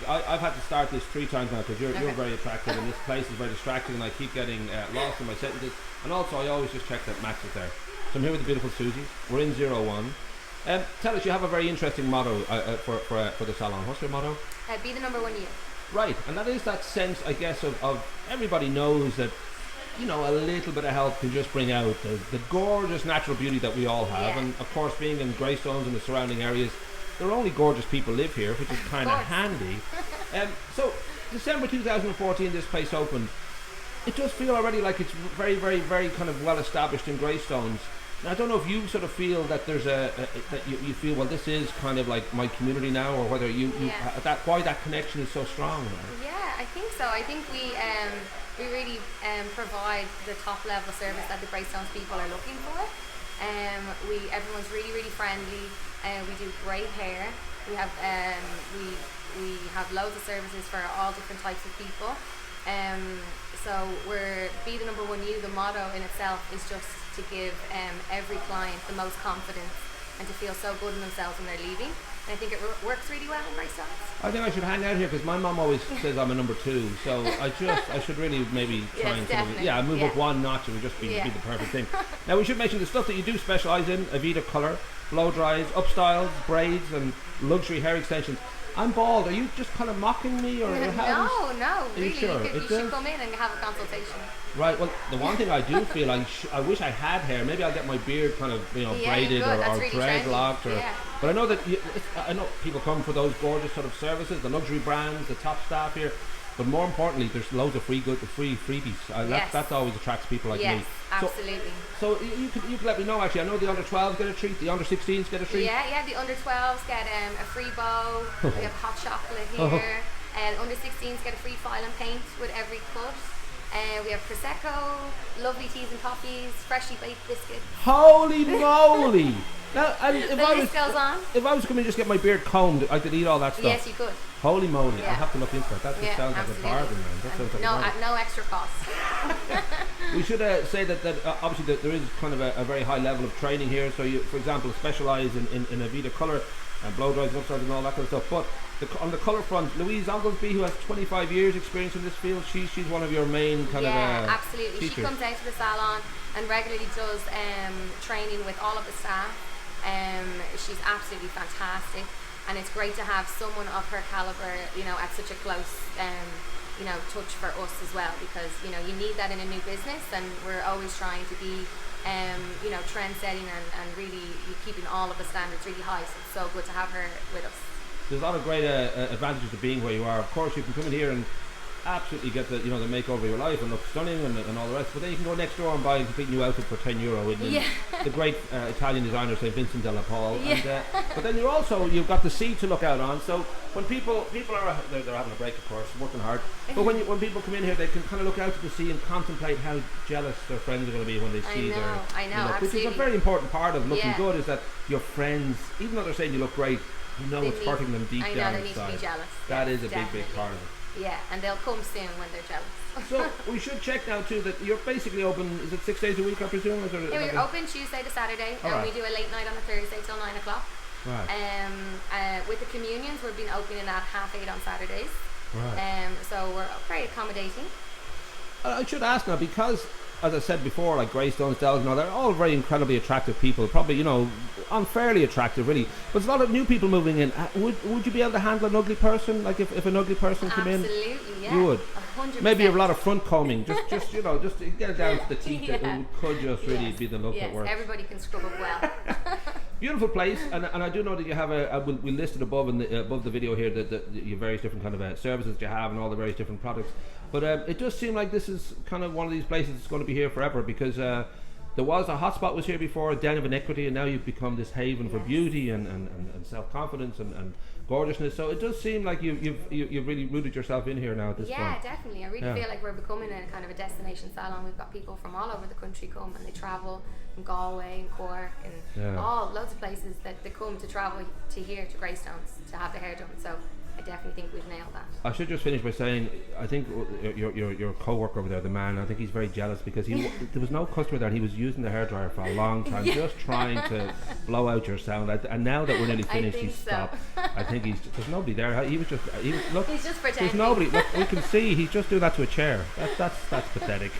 I've had to start this 3 times now because you're very attractive and this place is very distracting and I keep getting lost in my sentences. And also I always just check that Max is there. So I'm here with the beautiful Susie. We're in 01. Tell us, you have a very interesting motto for the salon. What's your motto? Be the number 1 you. Right, and that is that sense, I guess, of everybody knows that, you know, a little bit of help can just bring out the gorgeous natural beauty that we all have. And of course, being in Greystones and the surrounding areas, there are only gorgeous people live here, which is kind of handy. So, December 2014, this place opened. It does feel already like it's very, very, very kind of well established in Greystones. Now, I don't know if you sort of feel that there's that you feel, well, this is kind of like my community now, or whether why that connection is so strong. Yeah, I think so. I think we really provide the top level service that the Greystones people are looking for. Everyone's really, really friendly. We do great hair. We have we have loads of services for all different types of people. So we're be the number 1 you. The motto in itself is just to give every client the most confidence and to feel so good in themselves when they're leaving. And I think it works really well in Greystones. I think I should hang out here because my mum always says I'm a number 2. So I should really maybe try and move up 1 notch. It would just be the perfect thing. Now we should mention the stuff that you do specialise in: Aveda colour, blow dries, upstyles, braids, and luxury hair extensions. I'm bald. Are you just kind of mocking me, or no? Really, sure? you should come in and have a consultation. Right. Well, the one thing I do feel I wish I had hair. Maybe I'll get my beard kind of braided or really dreadlocked. But I know that I know people come for those gorgeous sort of services, the luxury brands, the top staff here. But more importantly, there's loads of free freebies. That always attracts people like me. Yes, absolutely. So you could let me know. Actually, I know the under 12s get a treat, the under 16s get a treat. Yeah, the under 12s get a free bow. We have hot chocolate here. And under 16s get a free file and paint with every cut. We have Prosecco, lovely teas and coffees, freshly baked biscuits. Holy moly! Now, and if I was coming to just get my beard combed, I could eat all that stuff. Yes, you could. Holy moly! I'll have to look into that. That just sounds like a bargain, man. That sounds like a bargain. No extra cost. We should say that obviously there is kind of a very high level of training here. So you, for example, specialise in Aveda colour and blow dries and upstyles and all that kind of stuff. But on the colour front, Louise Oglesby, who has 25 years experience in this field, she's one of your main kind of absolutely. teachers. She comes out to the salon and regularly does training with all of the staff. She's absolutely fantastic, and it's great to have someone of her caliber, at such a close touch for us as well, because you need that in a new business, and we're always trying to be trend setting and really keeping all of the standards really high. So it's so good to have her with us. There's a lot of great advantages to being where you are. Of course, you can come in here and absolutely get the the makeover of your life and look stunning and all the rest. But then you can go next door and buy a complete new outfit for €10 with the great Italian designer St. Vincent della Paul. Yeah. But then you've got the sea to look out on. So when people are they're having a break, of course, working hard. But when people come in here, they can kind of look out to the sea and contemplate how jealous their friends are going to be when they see their. I know, which is a very important part of looking good. Is that your friends, even though they're saying you look great, it's hurting them deep down inside. They need to be jealous. That is a big part of it. Yeah, and they'll come soon when they're jealous. So we should check now too that you're basically open. Is it 6 days a week, I presume? We're open Tuesday to Saturday, and we do a late night on a Thursday till 9 o'clock. Right. With the communions, we've been opening at 8:30 on Saturdays. Right. So we're very accommodating. I should ask now, because as I said before, like Greystones, Dells, they're all very incredibly attractive people. Probably, unfairly attractive, really. But there's a lot of new people moving in. Would you be able to handle an ugly person? Like if an ugly person came in? Absolutely, yeah. You would? 100%. Maybe you have a lot of front combing. just get it down to the teeth. Yeah. It could just really be the look that works. Everybody can scrub it well. Beautiful place, and I do know that you have we'll list it above the video here that your various different kind of services that you have and all the various different products. But it does seem like this is kind of one of these places that's going to be here forever, because there was a hotspot was here before, a den of iniquity, and now you've become this haven for beauty and self-confidence and gorgeousness. So it does seem like you've really rooted yourself in here now at this point. Yeah, definitely. I really feel like we're becoming a kind of a destination salon. We've got people from all over the country come, and they travel from Galway and Cork and loads of places that they come to travel to here to Greystones to have their hair done. So I definitely think we've nailed that. I should just finish by saying I think your co-worker over there, the man, I think he's very jealous because there was no customer there. He was using the hairdryer for a long time, just trying to blow out your sound. And now that we're nearly finished, he's stopped. I think there's nobody there. He was look. He's just pretending. There's nobody. Look, we can see he's just doing that to a chair. That's pathetic.